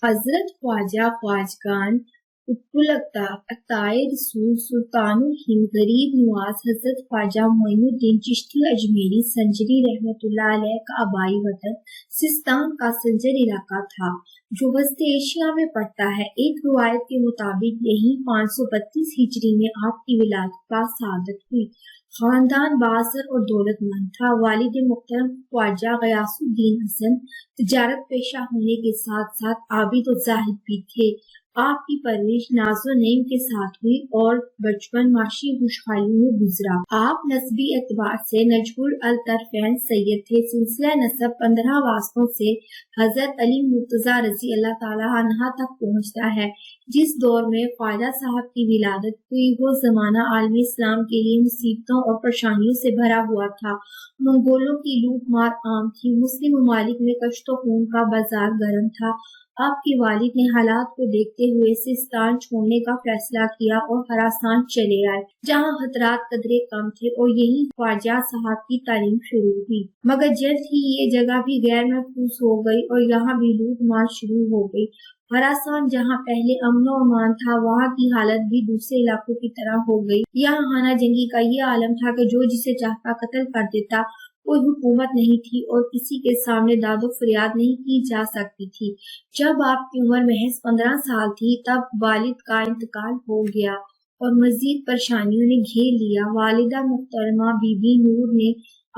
حضرت خواجہ خواجگان قطب عطائے رسول سلطان الہند غریب نواز حضرت خواجہ معین الدین چشتی اجمیری سنجری رحمۃ اللہ علیہ کا آبائی وطن سیستان کا سنجر علاقہ تھا جو وسط ایشیا میں پڑتا ہے۔ ایک روایت کے مطابق یہی 532 ہجری میں آپ کی ولادت کا سعادت ہوئی۔ خاندان بااثر اور دولت مند تھا۔ والد محترم خواجہ غیاث الدین حسن تجارت پیشہ ہونے کے ساتھ ساتھ عابد و زاہد بھی تھے۔ آپ کی پرورش ناز و نعیم کے ساتھ ہوئی اور بچپن معاشی خوشحالی میں گزرا۔ آپ نسبی اعتبار سے نجم الطرفین سید تھے۔ سلسلہ نسب 15 واسطوں سے حضرت علی مرتضیٰ رضی اللہ تعالیٰ عنہ تک پہنچتا ہے۔ جس دور میں خواجہ صاحب کی ولادت ہوئی وہ زمانہ عالم اسلام کے لیے مصیبتوں اور پریشانیوں سے بھرا ہوا تھا۔ منگولوں کی لوٹ مار عام تھی۔ مسلم ممالک میں کشت و خون کا بازار گرم تھا۔ آپ کے والد نے حالات کو دیکھتے ہوئے سیستان چھوڑنے کا فیصلہ کیا اور خراسان چلے آئے جہاں خطرات قدرے کم تھے اور یہی خواجہ صاحب کی تعلیم شروع ہوئی۔ مگر جلد ہی یہ جگہ بھی غیر محفوظ ہو گئی اور یہاں بھی لوٹ مار شروع ہو گئی۔ خراسان جہاں پہلے امن و امان تھا وہاں کی حالت بھی دوسرے علاقوں کی طرح ہو گئی۔ یہاں خانہ جنگی کا یہ عالم تھا کہ جو جسے چاہتا قتل کر دیتا۔ کوئی حکومت نہیں تھی اور کسی کے سامنے داد و فریاد نہیں کی جا سکتی تھی۔ جب آپ کی عمر محض 15 سال تھی تب والد کا انتقال ہو گیا اور مزید پریشانیوں نے گھیر لیا۔ والدہ محترمہ بی بی نور نے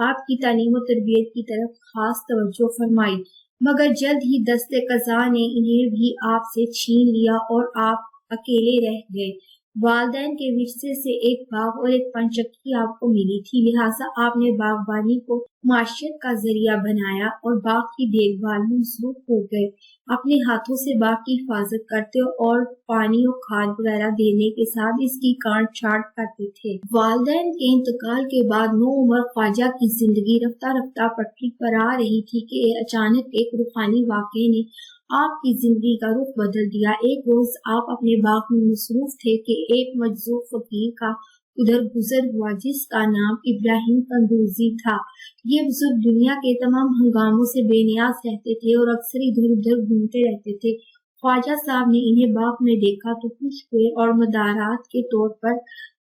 آپ کی تعلیم و تربیت کی طرف خاص توجہ فرمائی مگر جلد ہی دست قضا نے انہیں بھی آپ سے چھین لیا اور آپ اکیلے رہ گئے۔ والدین کے ورثے سے ایک باغ اور ایک پنچکی آپ کو ملی تھی، لہٰذا آپ نے باغبانی کو معیشت کا ذریعہ بنایا اور باغ کی دیکھ بھال میں مصروف ہو گئے۔ اپنے ہاتھوں سے باغ کی حفاظت کرتے اور پانی اور کھاد وغیرہ دینے کے ساتھ اس کی کاٹ چھانٹ کرتے تھے۔ والدین کے انتقال کے بعد نوعمر خواجہ کی زندگی رفتہ رفتہ پٹری پر آ رہی تھی کہ اچانک ایک روحانی واقعے نے آپ کی زندگی کا رخ بدل دیا۔ ایک روز آپ اپنے باغ میں مصروف تھے کہ ایک مجذوب فقیر کا ادھر گزر ہوا جس کا نام ابراہیم قندوزی تھا۔ یہ بزرگ دنیا کے تمام ہنگاموں سے بے نیاز رہتے تھے اور اکثر ادھر ادھر گھومتے رہتے تھے۔ خواجہ صاحب نے انہیں باغ میں دیکھا تو خوش ہوئے اور مدارات کے طور پر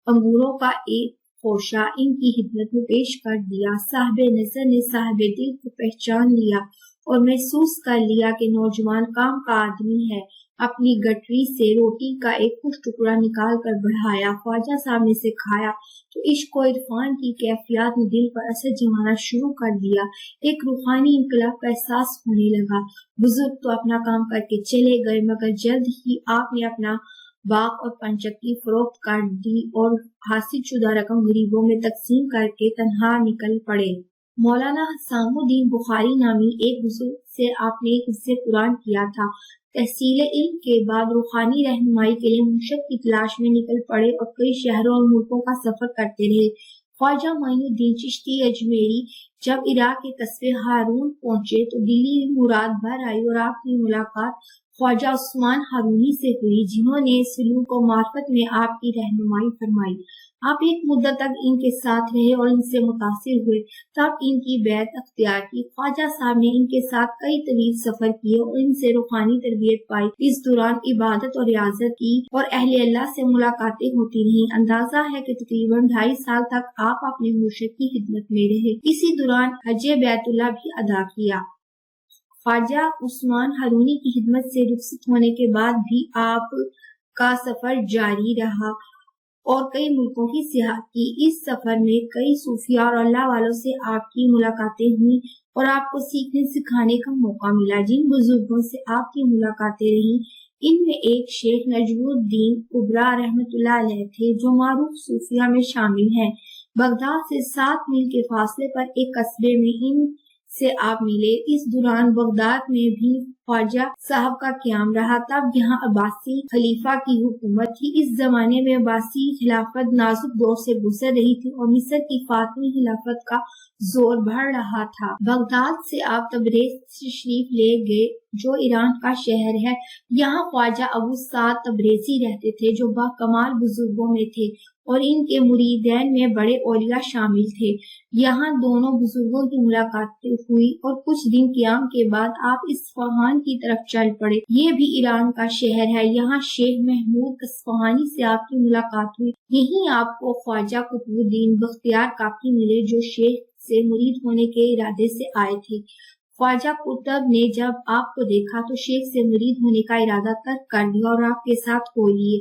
انگوروں کا ایک خوشہ ان کی خدمت میں پیش کر دیا۔ صاحب نظر نے صاحب دل کو پہچان لیا اور محسوس کر لیا کہ نوجوان کام کا آدمی ہے۔ اپنی گٹری سے روٹی کا ایک کچھ ٹکڑا نکال کر بڑھایا۔ خواجہ صاحب نے اسے کھایا تو عشق و عرفان کی کیفیات نے دل پر اثر جمانا شروع کر دیا۔ ایک روحانی انقلاب کا احساس ہونے لگا۔ بزرگ تو اپنا کام کر کے چلے گئے مگر جلد ہی آپ نے اپنا باغ اور پنچکی فروخت کر دی اور حاصل شدہ رقم غریبوں میں تقسیم کر کے تنہا نکل پڑے۔ مولانا حسام الدین بخاری نامی ایک بزرگ سے آپ نے ایک حفظ قرآن کیا تھا۔ تحصیل علم کے بعد روحانی رہنمائی کے لیے مرشد کی تلاش میں نکل پڑے اور کئی شہروں اور ملکوں کا سفر کرتے رہے۔ خواجہ معین الدین چشتی اجمیری جب عراق کے قصبے ہارون پہنچے تو دلی مراد بھر آئی اور آپ کی ملاقات خواجہ عثمان ہارونی سے ہوئی جنہوں نے سلوک و معرفت میں آپ کی رہنمائی فرمائی۔ آپ ایک مدت تک ان کے ساتھ رہے اور ان سے متاثر ہوئے، تب ان کی بیعت اختیار کی۔ خواجہ صاحب نے ان کے ساتھ کئی طویل سفر کیے اور ان سے روحانی تربیت پائی۔ اس دوران عبادت اور ریاضت کی اور اہل اللہ سے ملاقاتیں ہوتی رہیں۔ اندازہ ہے کہ تقریباً 2.5 سال تک آپ اپنے مرشد کی خدمت میں رہے۔ اسی دوران حج بیت اللہ بھی ادا کیا۔ خواجہ عثمان ہارونی کی خدمت سے رخصت ہونے کے بعد بھی آپ کا سفر جاری رہا اور کئی ملکوں کی سیاحت کی۔ اس سفر میں کئی صوفیاء اور اللہ والوں سے آپ کی ملاقاتیں ہوئیں اور آپ کو سیکھنے سکھانے کا موقع ملا۔ جن بزرگوں سے آپ کی ملاقاتیں رہیں ان میں ایک شیخ نجم الدین کبریٰ رحمۃ اللہ علیہ تھے جو معروف صوفیاء میں شامل ہیں۔ بغداد سے 7 میل کے فاصلے پر ایک قصبے میں ان سے آپ ملے۔ اس دوران بغداد میں بھی خواجہ صاحب کا قیام رہا۔ تب یہاں عباسی خلیفہ کی حکومت تھی۔ اس زمانے میں عباسی خلافت نازک دور سے گزر رہی تھی اور مصر کی فاطمی خلافت کا زور بڑھ رہا تھا۔ بغداد سے آپ تبریز تشریف لے گئے जो ईरान का शहर है। यहाँ ख्वाजा अबू साद तबरेज़ी रहते थे जो बाकमाल बुजुर्गों में थे और इनके मुरीदैन में बड़े औलिया शामिल थे। यहाँ दोनों बुजुर्गों की मुलाकात हुई और कुछ दिन क़याम के बाद आप इस्फहान की तरफ चल पड़े। ये भी ईरान का शहर है। यहाँ शेख महमूद इस्फहानी से आपकी मुलाकात हुई। यहीं आपको ख्वाजा कुतुबुद्दीन बख्तियार काकी मिले जो शेख से मुरीद होने के इरादे से आए थे। ख्वाजा कुतुब ने जब आपको देखा तो शेख से मुरीद होने का इरादा तर्क कर दिया और आपके साथ हो लिए।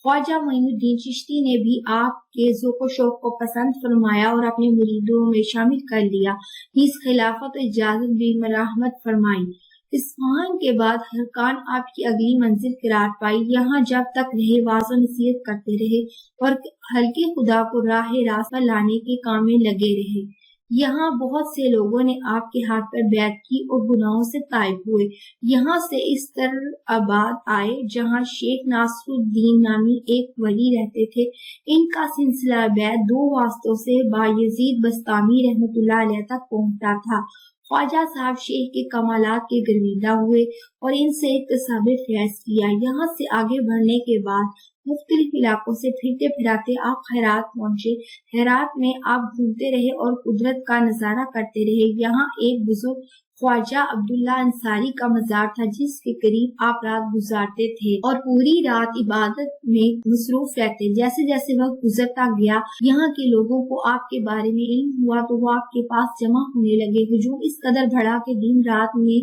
ख्वाजा मोइनुद्दीन चिश्ती ने भी आपके ज़ौक़ व शौक़ को पसंद फरमाया और अपने मुरीदों में शामिल कर लिया। इस खिलाफत और इजाज़त भी मरहमत फरमाई। इस्फहान के बाद हरकान आपकी अगली मंजिल करार पाई। यहाँ जब तक रहे वाज़ व नसीहत करते रहे और हल्के खुदा को राह रास्त पर लाने के काम में लगे रहे। यहाँ बहुत से लोगों ने आपके हाथ पर बैत की और गुनाहों से ताइब हुए। यहाँ से इस तरह आबाद आए जहाँ शेख नासरुद्दीन नामी एक वली रहते थे। इनका सिलसिला बैत 2 वास्तों से बायजीद बस्तामी रहमतुल्लाह अलैह तक पहुँचता था। ख्वाजा साहब शेख के कमालात के गर्विदा हुए और इनसे इक्तिसाब फैज़ किया। यहाँ से आगे बढ़ने के बाद मुख्तलिफ इलाकों से फिरते फिराते आप खैरात पहुँचे। खैरात में आप घूमते रहे और कुदरत का नजारा करते रहे। यहाँ एक बुजुर्ग ख्वाजा अब्दुल्ला अंसारी का मजार था जिसके करीब आप रात गुजारते थे और पूरी रात इबादत में मसरूफ रहते। जैसे जैसे वक्त गुजरता गया यहाँ के लोगों को आपके बारे में इल्म हुआ तो वो आपके पास जमा होने लगे। हुजूम इस कदर बढ़ा के दिन रात में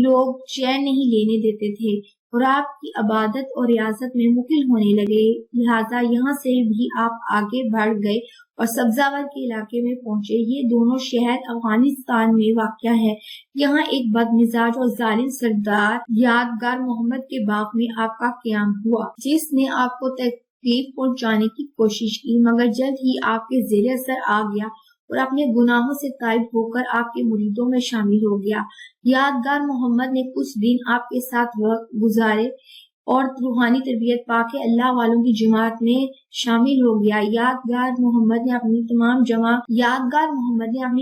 लोग चैन नहीं लेने देते थे और आपकी इबादत और रियाजत में मुकिल होने लगे। लिहाजा यहाँ से भी आप आगे बढ़ गए और सब्जावर के इलाके में पहुंचे। ये दोनों शहर अफगानिस्तान में वाक़या है। यहाँ एक बदमिजाज और जालिम सरदार यादगार मोहम्मद के बाग में आपका क़याम हुआ जिसने आपको तकलीफ पहुंचाने की कोशिश की मगर जल्द ही आपके ज़ेरे असर आ गया और अपने गुनाहों से ताइब होकर आपके मुरीदों में शामिल हो गया। यादगार मोहम्मद ने कुछ दिन आपके साथ वक्त गुजारे और रूहानी तरबियत पाके अल्लाह वालों की जमात में शामिल हो गया। यादगार मोहम्मद ने अपनी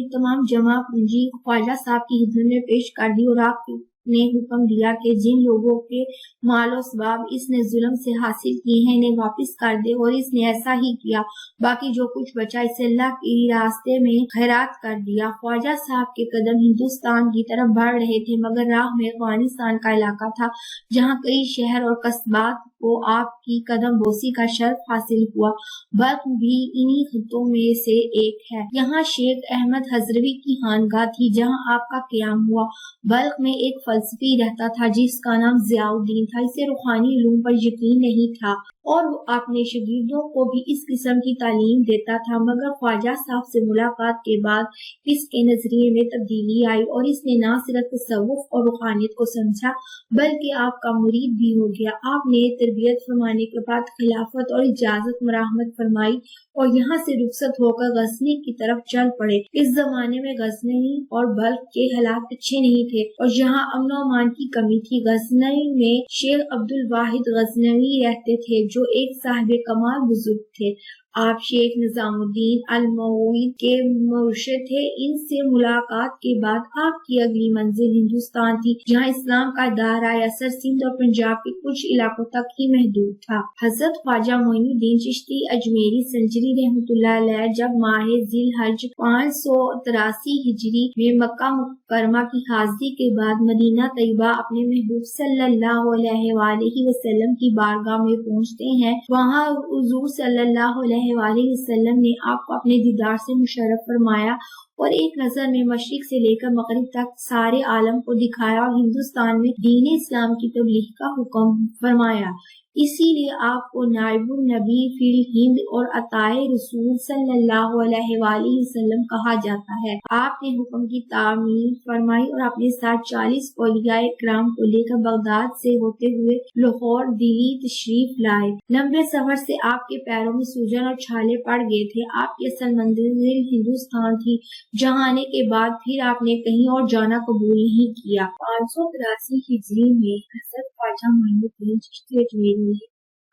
तमाम जमा पूंजी ख्वाजा साहब की खिदमत में पेश कर दी और आपने हुक्म दिया कि जिन लोगों के मालो सबाब इसने जुल्म से हासिल किए हैं इन्हें वापस कर दे और इसने ऐसा ही किया। बाकी जो कुछ बचा इसे अल्लाह के रास्ते में खैरात कर दिया। ख्वाजा साहब के कदम हिंदुस्तान की तरफ बढ़ रहे थे मगर राह में अफगानिस्तान का इलाका था जहाँ कई शहर और कस्बात को आपकी कदम बोसी का शर्फ हासिल हुआ। बल्ख भी इन्हीं खित्तों में से एक है। यहाँ शेख अहमद हजरवी की खानगाह थी जहाँ आपका क़याम हुआ। बल्ख में एक फलसफी रहता था जिसका नाम ज़ियाउद्दीन था। इसे रूहानी इल्म पर यकीन नहीं था और वो अपने शागिर्दों को भी इस किस्म की तालीम देता था मगर ख्वाजा साहब से मुलाकात के बाद इसके नजरिए में तब्दीली आई और इसने न सिर्फ तसव्वुफ और रूहानियत को समझा बल्कि आपका मुरीद भी हो गया। आपने तरबियत फरमाने के बाद खिलाफत और इजाजत मरहमत फरमाई और यहाँ से रुखसत होकर गजनी की तरफ चल पड़े। इस जमाने में गजनी और बल्ख के हालात अच्छे नहीं थे और यहाँ अमन व अमान की कमी थी। गजनी में शेख अब्दुल वाहिद गजनवी रहते थे जो एक साहिब कमाल बुजुर्ग थे। आप शेख निजामुद्दीन अल-मौईद के मुर्शिद थे। इनसे मुलाकात के बाद आपकी अगली मंजिल हिंदुस्तान थी जहाँ इस्लाम का दायरा असर सिंध और पंजाब के कुछ इलाकों तक ही महदूद था। हजरत ख्वाजा मोइनुद्दीन चिश्ती अजमेरी संजरी रहमतुल्लाह अलैह जब माह जिलहज 583 हिजरी में मक्का मुकर्रमा की हाजिरी के बाद मदीना तैयबा अपने महबूब सल्लल्लाहु अलैहि वसल्लम की बारगाह में पहुँचते हैं। वहाँ हुजूर सल्लल्लाहु अलैहि वसल्लम ने आपको अपने दीदार से मुशर्रफ फरमाया और एक नजर में मशरिक से लेकर मगरिब तक सारे आलम को दिखाया और हिंदुस्तान में दीन इस्लाम की तबलीग का हुक्म फरमाया। इसीलिए आपको नाइबुन नबी फिल हिंद और अताए रसूल सल्लल्लाहु अलैहि वसल्लम कहा जाता है। आपने हुक्म की तामील फरमाई और अपने साथ 40 औलियाए किराम को लेकर बगदाद से होते हुए लाहौर दिल्ली तशरीफ लाए। लंबे सफर से आपके पैरों में सूजन और छाले पड़ गए थे। आपकी असल मंजिल हिंदुस्तान थी जहाँ आने के बाद फिर आपने कहीं और जाना कबूल नहीं किया। 583 हिजरी में हज़रत ख्वाजा मोइनुद्दीन चिश्ती अजमेरी ने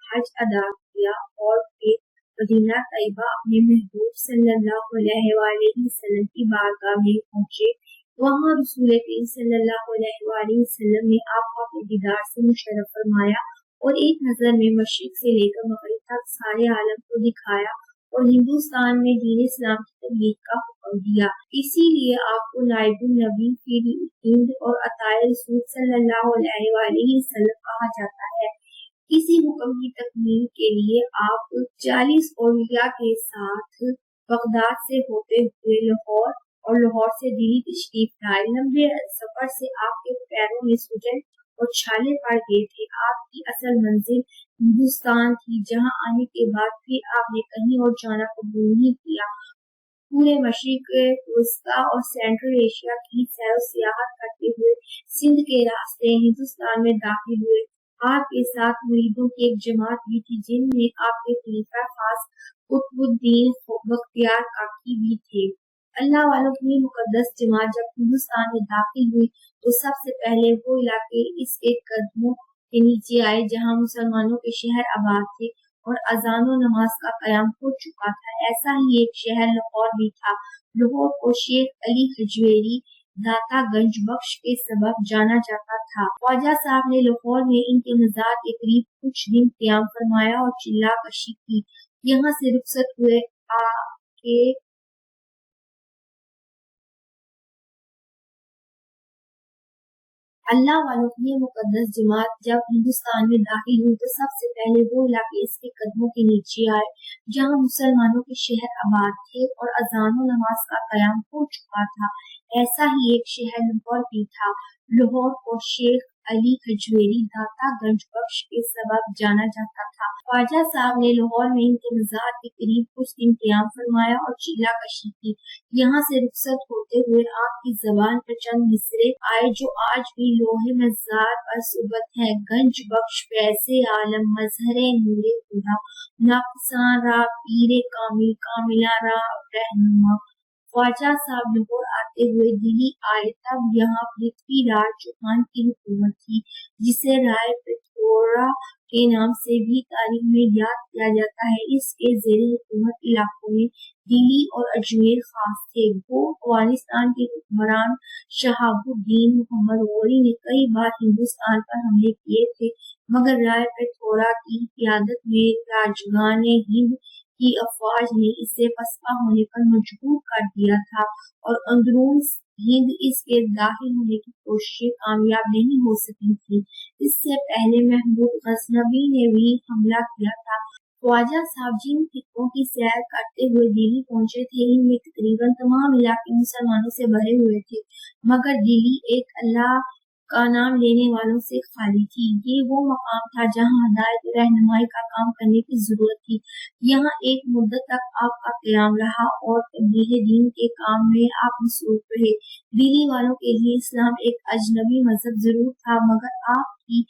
हज अदा किया और फिर मदीना तैयबा अपने महबूब सल्लल्लाहु अलैहि वसल्लम की बारगाह में पहुंचे। वहाँ रसूल करीम सल्लल्लाहु अलैहि वसल्लम ने आपका अपने दीदार से मुशर्रफ फरमाया और एक नजर में मशरिक से लेकर मगरिब तक सारे आलम को दिखाया और हिंदुस्तान में दीन इस्लाम की तबलीग का हुक्म दिया। इसीलिए आपको नाइबुन नबी फिर हिंद और अताए रसूल सल्लल्लाहु अलैहि वसल्लम कहा जाता है। किसी हुक्म की तकमील के लिए आप 40 औलिया के साथ बगदाद से होते हुए लाहौर और लाहौर से दिल्ली तशरीफ लाए। लंबे सफर से आपके पैरों में सूजन और छाले पड़ गए थे। आपकी असल मंजिल हिंदुस्तान थी, जहां आने के बाद फिर आपने कहीं और जाना कबूल नहीं किया। पूरे मशरिक वस्ता और सेंट्रल एशिया की सैर सियाहत करते हुए सिंध के रास्ते हिंदुस्तान में दाखिल हुए। आपके साथ मुरीदों की एक जमात भी थी, जिनमें आपके खलीफा खास कुतुबुद्दीन बख्तियार काकी भी थे। अल्लाह वालों की मुकद्दस जमात जब हिंदुस्तान में दाखिल हुई तो सबसे पहले वो इलाके इसके कदमों के नीचे आए जहां मुसलमानों के शहर आबाद थे और अजान और नमाज का कयाम हो चुका था। ऐसा ही एक शहर लाहौर भी था। लाहौर को शेख अली हजवेरी दाता गंज बख्श के सबब जाना जाता था। ख्वाजा साहब ने लाहौर में इनके मज़ार के करीब कुछ दिन क़याम फरमाया और चिल्ला कशी की। यहाँ से रुखसत हुए आके अल्लाह वालों की मुकद्दस जमात जब हिंदुस्तान में दाखिल हुई तो सबसे पहले वो इलाके इसके कदमों के नीचे आए जहां मुसलमानों के शहर आबाद थे और अजान और नमाज का कयाम हो चुका था। ऐसा ही एक शहर लाहौर भी था। लाहौर को शेख अली हजवेरी दाता गंज बख्श के सबब जाना जाता था। ख्वाजा साहब ने लाहौर में इनके मज़ार के करीब कुछ दिन क़याम फरमाया और चिल्ला कशी की। यहाँ से रुखसत होते हुए आपकी जबान पर चंद मिसरे आए जो आज भी लोहे मज़ार पर सुबत है। गंज बख्श वैसे आलम मजहरे नूरे खुदा नक्सान रा पीरे कामिल कामिला रा रहनुमा। ख्वाजा साहब लाहौर आते हुए दिल्ली आए तब यहाँ पृथ्वीराज चौहान की हुकूमत थी, जिसे राय पिथौरा के नाम से भी तारीख में याद किया जाता है। इसके ज़ेरे हुकूमत इलाकों में दिल्ली और अजमेर खास थे। वो अफगानिस्तान के हुक्मरान शहाबुद्दीन मोहम्मद गौरी ने कई बार हिंदुस्तान पर हमले किए थे, मगर राय पिथौरा की क़यादत में राजगान हिंद की अफवाज ने इसे पसपा होने पर मजबूर कर दिया था और अंदरून हिंद इसके दाखिल होने की कोशिशें कामयाब नहीं हो सकी थी। इससे पहले महमूद गजनवी ने भी हमला किया था। ख्वाजा साहब जिन खित्तों की सैर करते हुए दिल्ली पहुंचे थे, इनमें तकरीबन तमाम इलाके मुसलमानों से भरे हुए थे, मगर दिल्ली एक अल्लाह का नाम लेने वालों से खाली थी। ये वो मकाम था जहाँ हदायत और रहनुमाई का काम करने की जरूरत थी। यहाँ एक मुद्दत तक आपका क़याम रहा और तब्लीग दीन के काम में आप मसरूफ रहे। दिल्ली वालों के लिए इस्लाम एक अजनबी मजहब जरूर था, मगर आपकी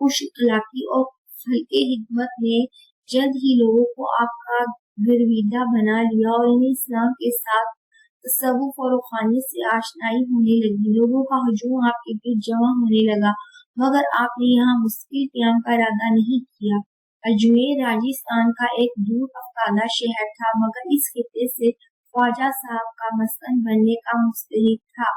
खुश अखलाकी और हल्के हिकमत ने जल्द ही लोगों को आपका गिरविदा बना लिया और इन्हें इस्लाम के साथ तसव्वुफ और रूहानियत से आशनाई होने लगी। लोगों का हजूम आपके बीच जमा होने लगा, मगर आपने यहाँ मुश्किल क़याम का इरादा नहीं किया। अजमेर राजस्थान का एक दूर अफताना शहर था, मगर इस खित्ते से ख्वाजा साहब का मस्कन बनने का मुस्तहिक था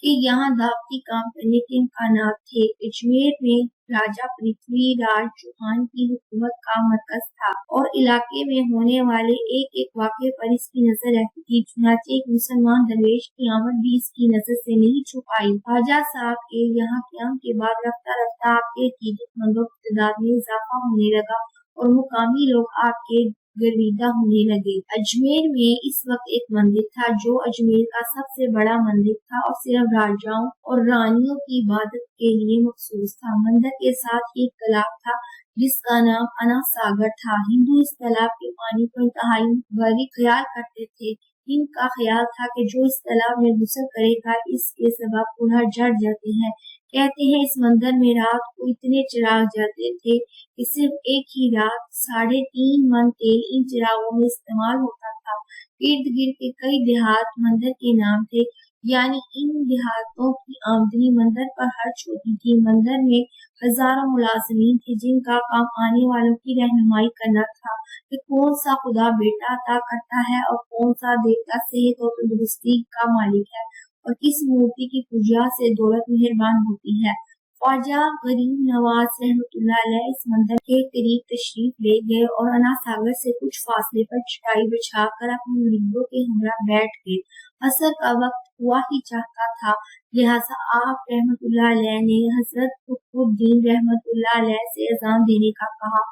कि यहाँ दावती काम करने के इम्कानात थे। अजमेर में राजा पृथ्वीराज चौहान की हुकूमत का मरकज था और इलाके में होने वाले एक एक वाक़े पर इसकी नजर रहती थी। चुनांचे एक मुसलमान दरवेश की आमद भी इसकी नजर से नहीं छुपाई। ख्वाजा साहब के यहाँ क़याम के बाद रफ्ता रफ्ता आपके अकीदतमंदों की तादाद में इजाफा होने लगा और मुकामी लोग आपके गर्विदा होने लगे। अजमेर में इस वक्त एक मंदिर था जो अजमेर का सबसे बड़ा मंदिर था और सिर्फ राजाओं और रानियों की इबादत के लिए मखसूस था। मंदिर के साथ ही एक तालाब था जिसका नाम अना सागर था। हिंदू इस तालाब के पानी को इंतहाई बड़ी ख्याल करते थे। इनका ख्याल था कि जो इस तालाब में गुस्ल करेगा इसके सबब पुनः जड़ जाते हैं। कहते हैं इस मंदिर में रात को इतने चिराग जलते थे कि सिर्फ एक ही रात 3.5 मन तेल इन चिरागों में इस्तेमाल होता था। इर्द गिर्द के कई देहात मंदिर के नाम थे, यानी इन देहातों की आमदनी मंदिर पर खर्च होती थी। मंदिर में हजारों मुलाजिमीन थे जिनका काम आने वालों की रहनुमाई करना था कि कौन सा खुदा बेटा अता करता है और कौन सा देवता सेहत और तंदुरुस्ती का मालिक है। और किस मूर्ति की पूजा से दौलत मेहरबान होती है। ख्वाजा गरीब नवाज रहमतुल्लाह अलैह इस मंदिर के करीब तशरीफ ले गए और अना सागर से कुछ फासले पर चटाई बिछाकर अपने मुरीदों के हमरा बैठ गए। असर का वक्त हुआ ही चाहता था, लिहाजा आप रहमतुल्लाह अलैह ने हजरत कुतुबुद्दीन रहमतुल्लाह अलैह से अजान देने का कहा।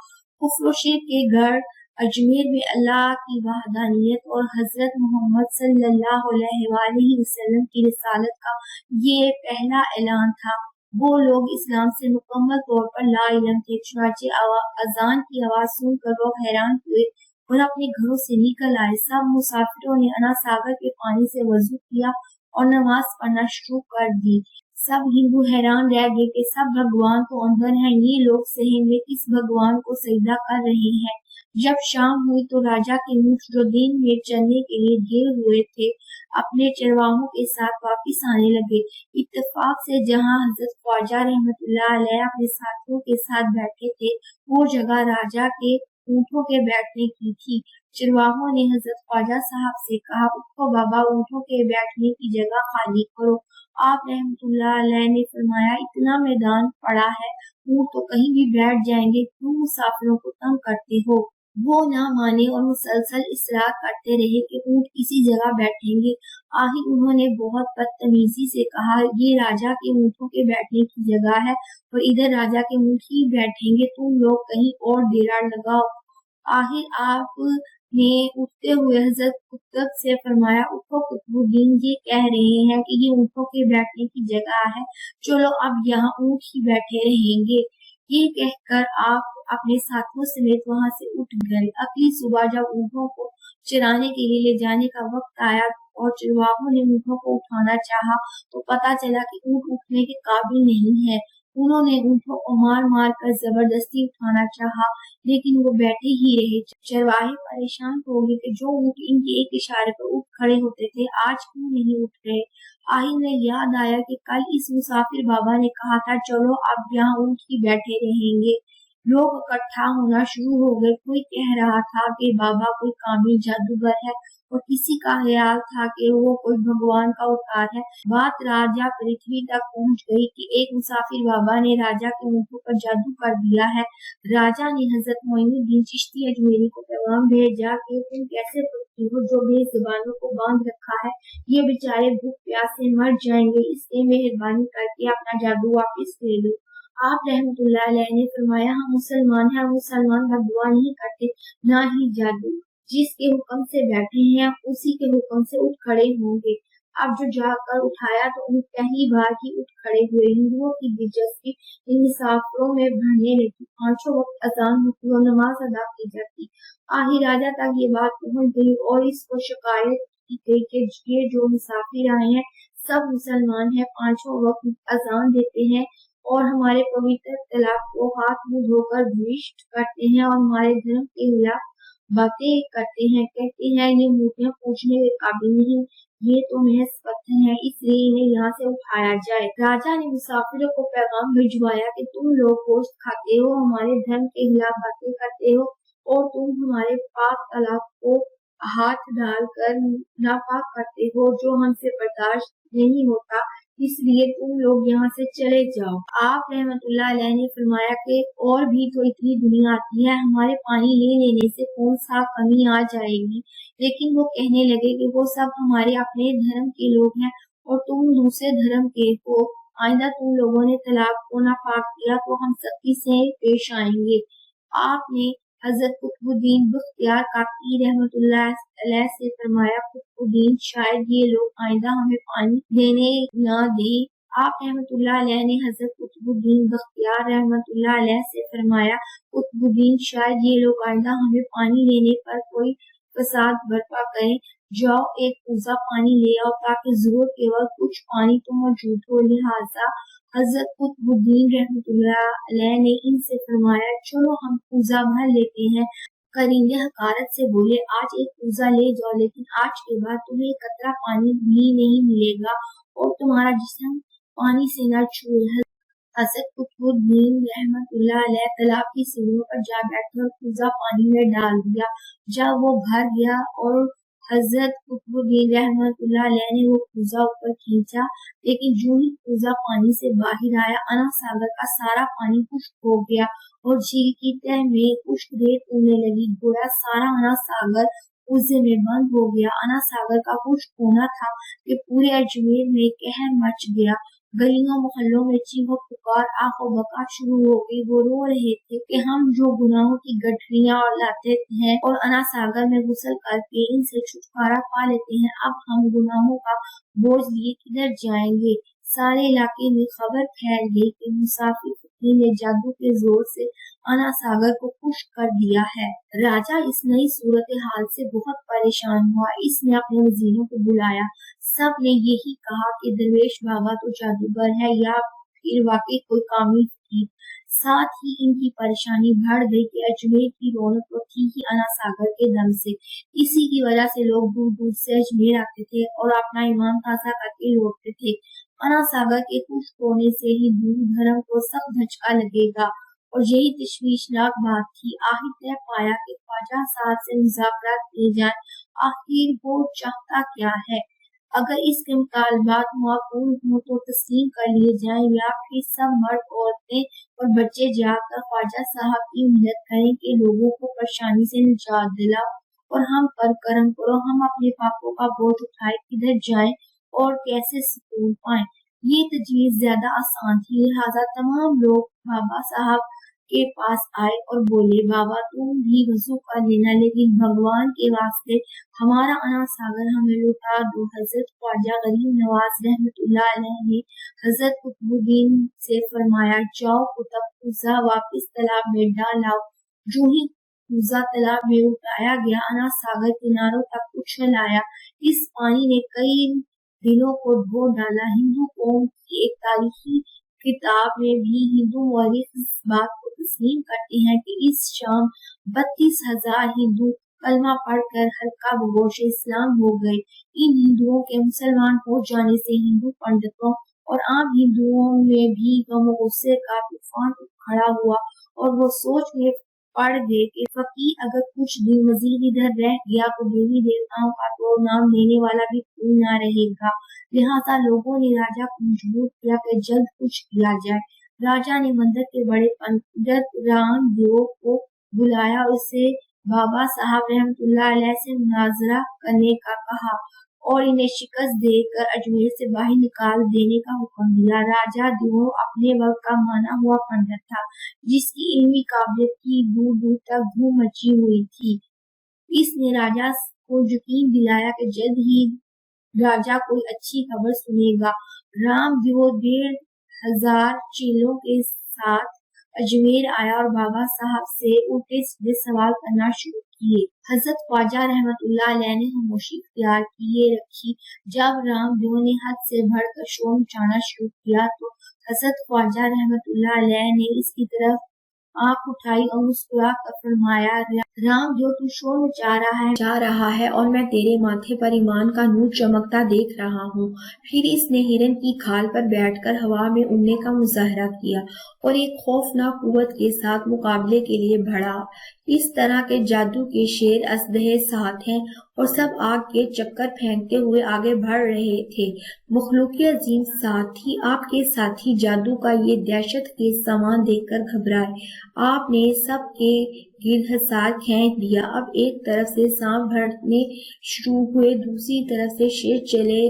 कुफ्र शिर्क के घर अजमेर में अल्लाह की वहदानियत और हजरत मोहम्मद सल्लल्लाहु अलैहि वसल्लम की रिसालत का ये पहला ऐलान था। वो लोग इस्लाम से मुकम्मल तौर पर ला इल्म थे, चुनाचे अजान की आवाज सुनकर वो हैरान हुए और अपने घरों से निकल आए। सब मुसाफिरों ने अना सागर के पानी से वजू किया और नमाज पढ़ना शुरू कर दी। सब हिंदू हैरान रह गए कि सब भगवान तो अंदर हैं, ये लोग सहन में किस भगवान को सजदा कर रहे हैं। जब शाम हुई तो राजा के ऊंट जो दिन में चलने के लिए गिर हुए थे अपने चरवाहों के साथ वापिस आने लगे। इत्तेफाक से जहां हजरत ख्वाजा रहमतुल्लाह अलैह अपने साथियों के साथ बैठे थे वो जगह राजा के ऊँटों के बैठने की थी। चरवाहों ने हजरत ख्वाजा साहब से कहा, उठो बाबा, ऊँटों के बैठने की जगह खाली करो। आप रहमतुल्लाह अलैह ने फरमाया, इतना मैदान पड़ा है, ऊँट तो कहीं भी बैठ जाएंगे, क्यों मुसाफिरों को तंग करते हो। वो ना माने और मुसलसल इसरार करते रहे कि ऊँट किसी जगह बैठेंगे। आखिर उन्होंने बहुत बदतमीजी से कहा, ये राजा के ऊँटों के बैठने की जगह है और इधर राजा के ऊँट ही बैठेंगे, तुम लोग कहीं और डेरा लगाओ। आखिर आप ने उठते हुए हजरत कुतुब से फरमाया, उठो कुतुबुद्दीन, ये कह रहे हैं कि ये ऊँटों के बैठने की जगह है, चलो अब यहाँ ऊँट ही बैठे रहेंगे। ये कहकर आप अपने साथियों समेत वहां से उठ गए। अगली सुबह जब ऊँटों को चराने के लिए ले जाने का वक्त आया और चरवाहों ने ऊँटों को उठाना चाहा तो पता चला कि ऊँट उठने के काबिल नहीं है। उन्होंने ऊँटों को मार मार कर जबरदस्ती उठाना चाहा, लेकिन वो बैठे ही रहे। चरवाहे परेशान हो गए कि जो ऊँट इनके एक इशारे पर उठ खड़े होते थे आज क्यों नहीं उठ रहे। आखिर में याद आया कि कल इस मुसाफिर बाबा ने कहा था, चलो अब यहाँ ऊँट ही बैठे रहेंगे। लोग इकट्ठा होना शुरू हो गए। कोई कह रहा था कि बाबा कोई कामिल जादूगर है और किसी का ख्याल था कि वो कोई भगवान का अवतार है। बात राजा पृथ्वी तक पहुंच गई कि एक मुसाफिर बाबा ने राजा के ऊँटों पर जादू कर दिया है। राजा ने हजरत मोइनुद्दीन चिश्ती अजमेरी को पैगाम भेजा कि तुम कैसे पक्षी हो जो बेजुबानों को बांध रखा है, ये बेचारे भूख प्यास से मर जाएंगे, इसलिए मेहरबानी करके अपना जादू वापिस ले लो। आप रहमतुल्लाह अलैह ने फरमाया, हम मुसलमान हैं, मुसलमान बददुआ नहीं करते, ना ही जादू। जिसके हुक्म से बैठे हैं उसी के हुक्म से उठ खड़े होंगे। अब जो जाकर उठाया तो उन पहली बार ही उठ खड़े हुए। हिंदुओं की दिलचस्पी इन मुसाफिरों में बढ़ने लगी। पांचों वक्त अजान होती और नमाज अदा की जाती। आखिर राजा तक ये बात पहुंच गई और इसको शिकायत की गई कि ये जो मुसाफिर आए हैं सब मुसलमान हैं, पांचों वक्त अजान देते हैं और हमारे पवित्र तालाब को हाथ मुंह धोकर विष्ट करते हैं और हमारे धर्म के खिलाफ बातें करते हैं। कहते हैं ये मूर्तियां पूछने के काबिल नहीं, ये तो महज पत्थर है, इसलिए इन्हें यहाँ से उठाया जाए। राजा ने मुसाफिरों को पैगाम भिजवाया कि तुम लोग गोश्त खाते हो, हमारे धर्म के खिलाफ बातें करते हो और तुम हमारे पाक तालाब को हाथ डालकर नापाक करते हो, जो हमसे बर्दाश्त नहीं होता, इसलिए तुम लोग यहाँ से चले जाओ। आप रहमतुल्लाह अलैह ने फरमाया कि और भी तो इतनी दुनिया आती है, हमारे पानी ले लेने से कौन सा कमी आ जाएगी। लेकिन वो कहने लगे कि वो सब हमारे अपने धर्म के लोग हैं और तुम दूसरे धर्म के हो। आइंदा तुम लोगों ने तलाक को नापाक किया तो हम सख्ती से पेश आएंगे। आपने हजरत कुतुबुद्दीन बख्तियार काकी रहमतुल्लाह अलैह से फरमाया, कुतुबुद्दीन शायद ये लोग आइंदा हमें पानी देने न दे। आप रहमतुल्लाह अलैह ने हजरत कुतुबुद्दीन बख्तियार रहमतुल्लाह अलैह से फरमाया, कुतुबुद्दीन शायद ये लोग आइंदा हमें पानी लेने पर कोई फसाद बर्पा करें। जाओ एक पूजा पानी ले आओ ताकि जरूरत के वक्त कुछ पानी तो मौजूद हो। लिहाजा हजरत कुतुबुद्दीन रहमतुल्लाह अलैह ने इनसे फरमाया, चलो हम पूजा भर लेते हैं। करीने हकारत से बोले, आज एक पूजा ले जाओ, लेकिन आज के बाद तुम्हें एक कतरा पानी भी नहीं मिलेगा और तुम्हारा जिस्म पानी से न छूए। हजरत कुतुबुद्दीन रहमतुल्लाह अलैह तालाब की सीढ़ियों पर जा बैठे और पूजा पानी में डाल दिया। जब वो भर गया और حضرت قطبالدین रहमतुल्लाह अलैह ने वो कूजा ऊपर खींचा, लेकिन जो ही कूजा पानी से बाहर आया, अना सागर का सारा पानी खुश्क हो गया और झील की तह में खुश्क रेत उड़ने लगी। गोया सारा अना सागर कूजे में बंद हो गया। अना सागर का खुश्क होना था कि पूरे अजमेर में कहर मच गया। गलियों मोहल्लों में चीखो पुकार आहो बका शुरू हो गई। वो रो रहे थे कि हम जो गुनाहों की गठरियां और लाते हैं और अना सागर में गुसल करके इनसे छुटकारा पा लेते हैं, अब हम गुनाहों का बोझ लिए किधर जाएंगे। सारे इलाके में खबर फैल गई कि मुसाफिर फकीर ने जादू के जोर से अना सागर को खुश कर दिया है। राजा इस नई सूरत हाल से बहुत परेशान हुआ। इसने अपने वजीरों को बुलाया। सब ने यही कहा कि दरवेश बाबा तो जादूगर है या फिर वाकई कोई कामिल फकीर। साथ ही इनकी परेशानी बढ़ गई कि अजमेर की रौनक तो थी ही अना सागर के दम से। इसी की वजह से लोग दूर दूर से अजमेर आते थे और अपना ईमान ताज़ा करके लौटते थे। अना सागर के खुश होने से ही हिंदू धर्म को सख्त झटका लगेगा और यही तशवीशनाक बात थी। आखिर तय पाया कि ख्वाजा साहब से मुज़ाकरात किए जाएं। आखिर वो चाहता क्या है? अगर इसके मुतालबात माकूल हों तो तस्लीम कर लिए जाएं या फिर सब मर्द औरतें और बच्चे जाकर ख्वाजा साहब की मदद करें कि लोगों को परेशानी से निजात दिलाओ और हम पर करम करो। हम अपने पापों का बोझ उठाए किधर जाएं और कैसे सुकून पाएं। ये तजवीज़ ज्यादा आसान थी, लिहाजा तमाम लोग बाबा साहब के पास आए और बोले, बाबा तुम भी वजू कर लेना, लेकिन भगवान के वास्ते हमारा अना सागर हमें लौटा दो। हजरत ख्वाजा गरीब नवाज रहमतुल्लाह अलैह ने हजरत कुतुबुद्दीन से फरमाया, जाओ कुतुब कूजा वापिस तालाब में डाल आओ। जो ही कूजा तालाब में उठाया गया, अना सागर किनारों तक उछल आया। इस पानी ने कई दिलों को धो डाला। हिंदू कौम की एक तारीखी किताब में भी हिंदू मौलिक इस बात को तस्लीम करते हैं कि इस शाम 32,000 हिंदू कलमा पढ़कर हल्का बगोश इस्लाम हो गए। इन हिंदुओं के मुसलमान हो जाने से हिंदू पंडितों और आम हिंदुओं में भी गम गुस्से का तूफान खड़ा हुआ और वो सोच में पड़ गए कि फकीर अगर कुछ दिन मजीद इधर रह गया तो देवी देवताओं का तो नाम लेने वाला भी कोई ना रहेगा। लिहाजा लोगों ने राजा को मजबूर किया कि जल्द कुछ किया जाए। राजा ने मंदिर के बड़े पंडित रामदेव को बुलाया, उसे बाबा साहब रहमतुल्लाह अलैह से मुनाजरा करने का कहा और इन्हें शिकस्त देकर अजमेर से बाहर निकाल देने का हुक्म दिया। राजा देव अपने वक्त का माना हुआ पंडित था, जिसकी इल्मी काबिलियत की दूर दूर तक धूम मची हुई थी। इसने राजा को यकीन दिलाया कि जल्द ही राजा कोई अच्छी खबर सुनेगा। रामदेव 1,500 चेलों के साथ अजमेर आया और बाबा साहब से उल्टे सीधे सवाल करना शुरू किए। हजरत ख्वाजा रहमतुल्लाह अलैह ने खामोशी इख्तियार किए रखी। जब रामदेव ने हद से बढ़कर शोर मचाना शुरू किया तो हजरत ख्वाजा रहमतुल्लाह अलैह ने इसकी तरफ आंख उठाई और मुस्कुरा कर फरमाया, रामदेव तू शोर मचा रहा है और मैं तेरे माथे पर ईमान का नूर चमकता देख रहा हूँ। फिर इसने हिरन की खाल पर बैठकर हवा में उड़ने का मुजाहरा किया और एक खौफनाक कुव्वत के साथ मुकाबले के लिए बढ़ा। इस तरह के जादू के शेर असदहे साथ हैं और सब आग के चक्कर फेंकते हुए आगे बढ़ रहे थे। मखलूक अजीम साथी, आपके साथी जादू का ये दहशत के सामान देखकर घबराए। आपने सबके गिर्द हसार खींच दिया। अब एक तरफ से सांप भड़कने शुरू हुए, दूसरी तरफ से शेर चले,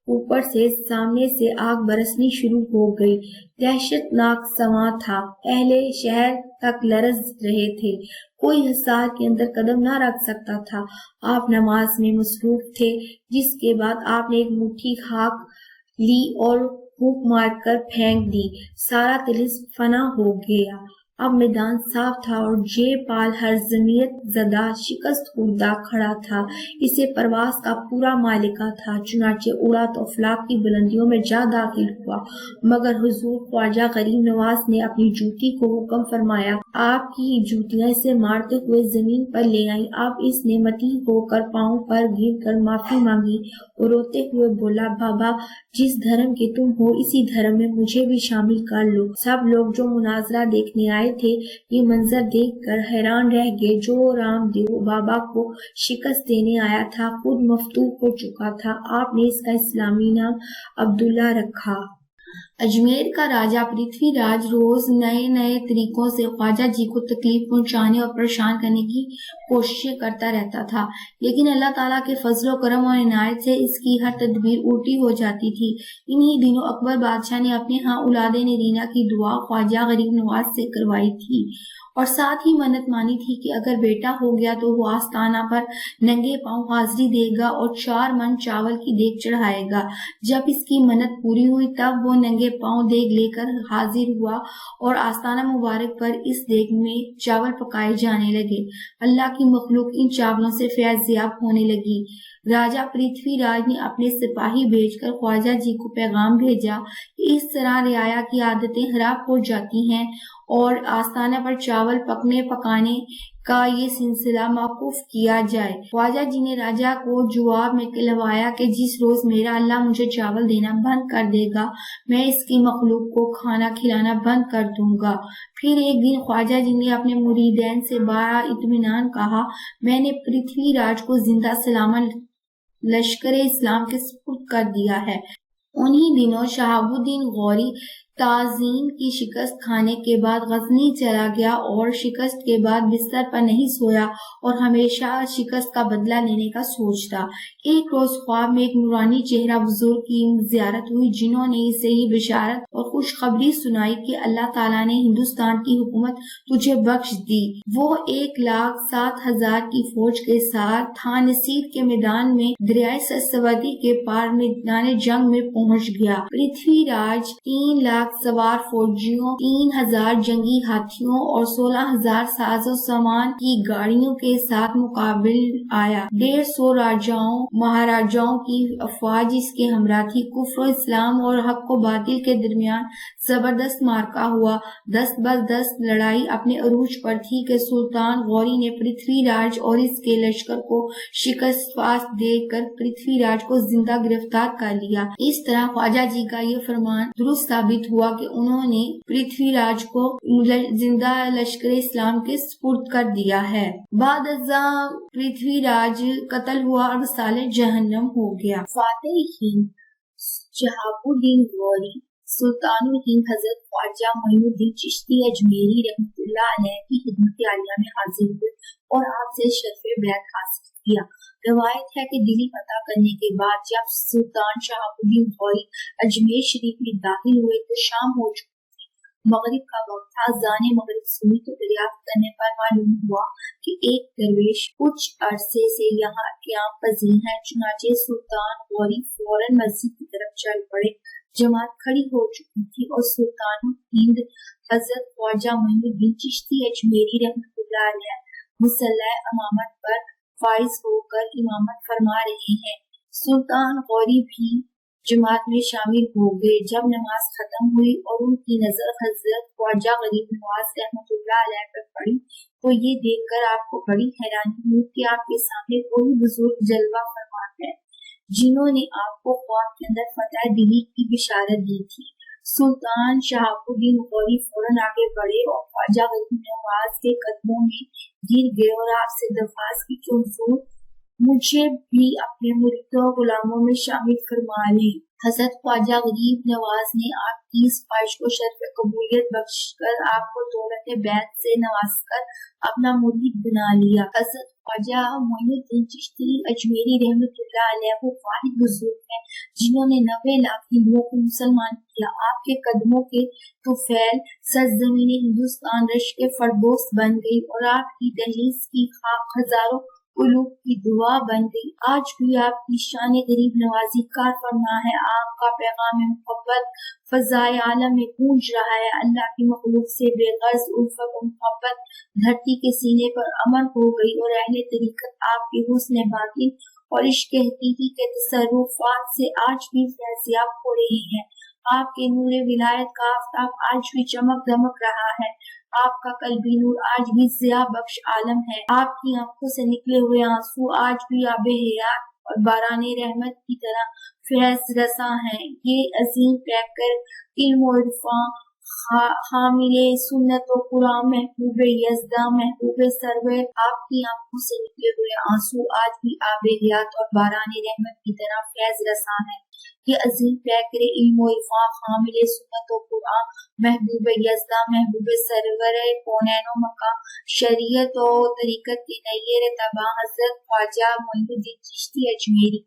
ऊपर से सामने से आग बरसनी शुरू हो गई। दहशतनाक समा था। अहले शहर तक लरज रहे थे। कोई हिसार के अंदर कदम न रख सकता था। आप नमाज में मसरूफ थे, जिसके बाद आपने एक मुट्ठी खाक ली और फूंक मारकर फेंक दी। सारा तिलिस्म फना हो गया। अब मैदान साफ था और जे पाल हर जमीयत ज़दा शिकस्त खुर्दा खड़ा था। इसे परवास का पूरा मालिका था। चुनाचे उड़ा तो अफलाक की बुलंदियों में जा दाखिल हुआ, मगर हुजूर ख्वाजा गरीब नवाज ने अपनी जूती को हुक्म फरमाया, آپ کی جوتیاں اسے مارتے ہوئے زمین پر لے آئی۔ آپ اس نے متی ہو کر پاؤں پر گر کر معافی مانگی اور روتے ہوئے بولا، بابا جس دھرم کے تم ہو اسی دھرم میں مجھے بھی شامل کر لو۔ سب لوگ جو مناظرہ دیکھنے آئے تھے یہ منظر دیکھ کر حیران رہ گئے۔ جو رام دیو بابا کو شکست دینے آیا تھا خود مفتوح ہو چکا تھا۔ آپ نے اس کا اسلامی نام عبداللہ رکھا۔ اجمیر کا راجہ پرتھوی راج روز نئے نئے طریقوں سے خواجہ جی کو تکلیف پہنچانے اور پریشان کرنے کی کوششیں کرتا رہتا تھا، لیکن اللہ تعالیٰ کے فضل و کرم اور عنایت سے اس کی ہر تدبیر الٹی ہو جاتی تھی۔ انہی دنوں اکبر بادشاہ نے اپنے ہاں اولاد نرینہ کی دعا خواجہ غریب نواز سے کروائی تھی اور ساتھ ہی منت مانی تھی کہ اگر بیٹا ہو گیا تو وہ آستانہ پر ننگے پاؤں حاضری دے گا اور 4 من چاول کی دیگ چڑھائے گا۔ جب اس کی منت پوری ہوئی تب وہ ننگے پاؤں دیگ لے کر حاضر ہوا اور آستانہ مبارک پر اس دیگ میں چاول پکائے جانے لگے۔ اللہ کی مخلوق ان چاولوں سے فیض یاب ہونے لگی۔ راجہ پرتھوی راج نے اپنے سپاہی بھیج کر خواجہ جی کو پیغام بھیجا کہ اس طرح رعایا کی عادتیں خراب ہو جاتی ہیں اور آستانہ پر چاول پکانے کا یہ سلسلہ موقوف کیا جائے۔ خواجہ جی نے راجہ کو جواب میں کہلوایا کہ جس روز میرا اللہ مجھے چاول دینا بند کر دے گا میں اس کی مخلوق کو کھانا کھلانا بند کر دوں گا۔ پھر ایک دن خواجہ جی نے اپنے مریدین سے بڑا اطمینان کہا، میں نے پرتھوی راج کو زندہ سلامت لشکر اسلام کے سپرد کر دیا ہے۔ انہی دنوں شہاب الدین غوری تازین کی شکست کھانے کے بعد غزنی چلا گیا اور شکست کے بعد بستر پر نہیں سویا اور ہمیشہ شکست کا بدلہ لینے کا سوچتا۔ ایک روز خواب میں ایک نورانی چہرہ بزرگ کی زیارت ہوئی جنہوں نے اسے یہ بشارت اور خوشخبری سنائی کہ اللہ تعالیٰ نے ہندوستان کی حکومت تجھے بخش دی۔ وہ 1,07,000 کی فوج کے ساتھ تھانسیر کے میدان میں دریائے سرسوتی کے پار میدان جنگ میں پہنچ گیا۔ پرتھوی راج 3 لاکھ سوار فوجیوں، 3,000 جنگی ہاتھیوں اور 16,000 ساز و سامان کی گاڑیوں کے ساتھ مقابل آیا۔ 150 راجاؤں مہاراجاؤں کی افواج اس کے ہمراہ تھی۔ کفر و اسلام اور حق و باطل کے درمیان زبردست معرکہ ہوا۔ دست بدست لڑائی اپنے عروج پر تھی کہ سلطان غوری نے پرتھوی راج اور اس کے لشکر کو شکست دے کر پرتھوی راج کو زندہ گرفتار کر لیا۔ اس طرح خواجہ جی کا یہ فرمان درست ثابت ہوا کہ انہوں نے پرتھوی راج کو زندہ لشکر اسلام کے سپرد کر دیا ہے۔ بعد ازاں پرتھوی راج قتل ہوا اور سالے جہنم ہو گیا۔ فاتح ہند شہاب الدین غوری سلطان الہند حضرت خواجہ معین الدین چشتی اجمیری رحمۃ اللہ علیہ کی خدمت عالیہ میں حاضر ہوئے اور آپ سے شرف بیعت حاصل کیا۔ روایت ہے کہ دلی فتح کرنے کے بعد جب سلطان شہاب الدین غوری اجمیر شریف میں داخل ہوئے تو شام ہو چکی تھی، مغرب کا وقت تھا۔ اذان مغرب سنی تو دریافت کرنے پر معلوم ہوا کہ ایک درویش کچھ عرصے سے یہاں قیام پذیر ہے۔ چنانچہ سلطان غوری فوراً مسجد کی طرف چل پڑے۔ جماعت کھڑی ہو چکی تھی اور سلطان ہند حضرت خواجہ معین الدین چشتی اجمیری رحمۃ اللہ علیہ مصلی امامت پر فائز ہو کر امامت فرما رہے ہیں۔ سلطان غوری بھی جماعت میں شامل ہو گئے۔ جب نماز ختم ہوئی اور ان کی نظر حضرت خواجہ غریب نواز رحمۃ اللہ علیہ پر پڑی تو یہ دیکھ کر آپ کو بڑی حیرانی ہوئی کہ آپ کے سامنے کوئی بزرگ جلوہ فرما ہے جنہوں نے آپ کو خواب کے اندر فتح دلی کی بشارت دی تھی۔ سلطان شہاب الدین غوری فوراً آگے بڑھے اور خواجہ غریب نواز کے قدموں میں گر گئے اور آپ سے درخواست کی کہ حضور مجھے بھی اپنے مریدوں اور غلاموں میں شامل فرما لیں۔ حضرت خواجہ غریب نواز نے آپ کی اس خواہش کو شرف قبولیت بخش کر آپ کو دولت بیعت سے نواز کر اپنا مرید بنا لیا۔ حضرت خواجہ معین الدین چشتی اجمیری رحمۃ اللہ علیہ وہ واحد بزرگ ہیں جنہوں نے 90 لاکھ ہندوؤں کو مسلمان کیا۔ آپ کے قدموں کے طفیل سرزمین ہندوستان رش کے فردوس بن گئی اور آپ کی دہلیز کی خاک ہزاروں قلوب کی دعا بن گئی۔ آج بھی آپ کی شان غریب نوازی کار فرما ہے۔ آپ کا پیغام محبت فضائے عالم میں گونج رہا ہے۔ اللہ کی مخلوق سے بے غرض الفت و محبت دھرتی کے سینے پر امر ہو گئی اور اہل طریقت آپ کے حسن باطن اور عشق حقیقی کے تصرفات سے آج بھی فیضیاب ہو رہے ہیں۔ आपके नूर विलायत का आफताब आज भी चमक दमक रहा है, आपका कल्बी नूर आज भी ज़िया बख्श आलम है, आपकी आंखों से निकले हुए आंसू आज भी आबे हयात और बाराने रहमत की तरह फैज़ रसा हैं। ये अजीम पैकर इल्म और इरफां हामिले सुन्नत व कुरान महबूब यज़दा महबूब सरवर, आपकी आंखों से निकले हुए आंसू आज भी आबे हयात और बाराने रहमत की तरह फैज़ रसा हैं। ये अजीम पैकर इल्म व इरफां हामिले सुन्नत व कुरान महबूब यज़दा महबूब सरवर कौनैन व मकान, शरीयत और तरीकत के नय्यर तबा हज़रत ख्वाजा मोइनुद्दीन चिश्ती अजमेरी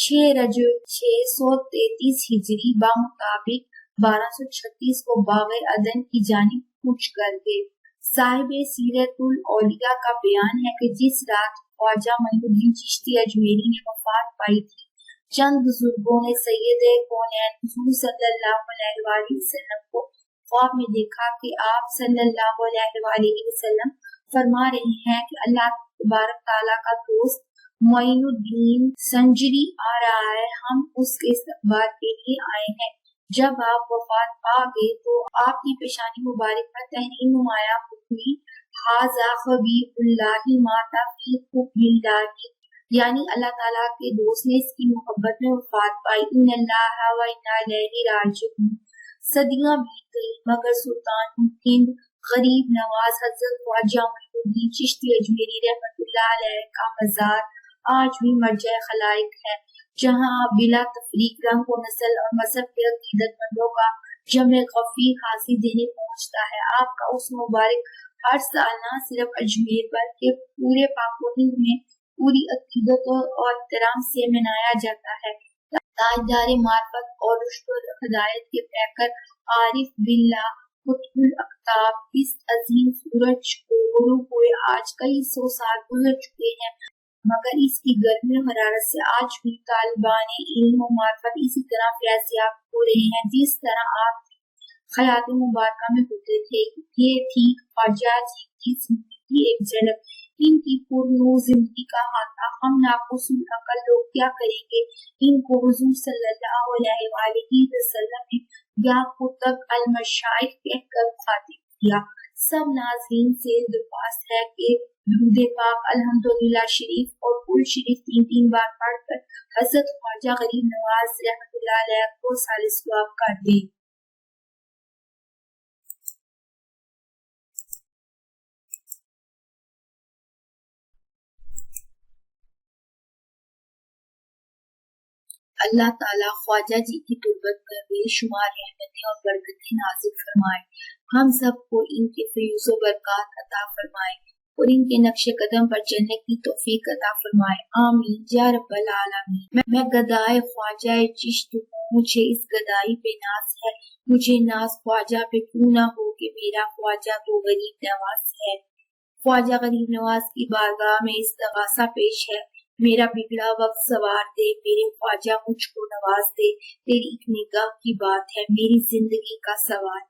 6 रजब 633 हिजरी बामुताबिक 1236 को बाग़े अदन की जानिब कूच कर गए। साहिब सीरतुल औलिया का बयान है कि जिस रात ख्वाजा मोइनुद्दीन चिश्ती अजमेरी ने वफात पाई थी, चंद बुजुर्गों ने सैयद कौनैन हुज़ूर सल्लल्लाहु अलैहि वसल्लम को ख्वाब में देखा कि आप सल्लल्लाहु अलैहि वसल्लम फरमा रहे हैं कि अल्लाह तबारक तआला का दोस्त मोइनुद्दीन संजरी आ रहा है, हम उसके इस्तकबाल के लिए आए हैं। जब आप वफात पा गए तो आपकी पेशानी मुबारक पर तहरीर नुमाया हुई, हाज़ा हबीबुल्लाहि माता फी हुब्बिल्लाहि, यानी अल्लाह ताला के दोस्त ने इसकी मोहब्बत में वफात पाई। इन्नल्लाह व इन्ना इलैहि राजिऊन। सदियां बीत गई मगर सुल्तान हिंद गरीब नवाज हजरत ख्वाजा मोइनुद्दीन चिश्ती अजमेरी रहमतुल्लाह अलैह का मज़ार आज भी मरजा खलाइक है, जहाँ बिला तफरीक रंग व नस्ल और मजहब के अकीदतमंदों का जमे गफीर हासिल देने पहुँचता है। आपका उस मुबारक हर साल न सिर्फ अजमेर बल्कि पूरे पाक-व-हिंद में पूरी अकीदत और एहतराम से मनाया जाता है। ताजदार मार्फत और रुश्द व हिदायत के पैकर आरिफ बिल्लाह कुतुबुल अक़ताब इस अजीम सूरज को गुरूब हुए आज कई सौ साल गुजर चुके हैं, मगर इसकी गर्मी और हरारत से आज भी तालिबान इल्म व मार्फत इसी तरह फैज़याब हो रहे हैं जिस तरह आप खयात मुबारक में होते थे। ये थी ख्वाजा जी की जिंदगी की एक झलक, इनकी पुरनूर जिंदगी का हाथा हम नाक़ुसुल अक़ल लोग क्या करेंगे। इनको हुज़ूर सल्लल्लाहु अलैहि वसल्लम ने या कुतब अल मशाइख कहकर खातिब किया। सब नाज़रीन से दरख्वास्त है कि दुरूद पाक अल्हम्दुलिल्लाह शरीफ और कुल शरीफ 3 बार पढ़कर हज़रत ख्वाजा गरीब नवाज रहमतुल्लाह अलैह को सालिस दुआ कर दें। अल्लाह ताला ख्वाजा जी की तुर्बत पर बेशुमार रहमतें और बरकतें नाज़िल फरमाए, हम सबको इनके फयूज़ व बरक़ात अता फरमाए और इनके नक्शे कदम पर चलने की तौफीक अता फरमाए। आमीन या रब्बल आलमीन। मैं गदाए ख्वाजा चिश्त हूँ, मुझे इस गदाई पे नाज है, मुझे नाज ख्वाजा पे क्यों ना हो कि मेरा ख्वाजा तो गरीब नवाज है। ख्वाजा गरीब नवाज की बारगाह में इस्तग़ासा पेश है, मेरा बिगड़ा वक्त सवार दे, मेरे ख्वाजा मुझको नवाज दे, तेरी एक निगाह की बात है मेरी जिंदगी का सवाल।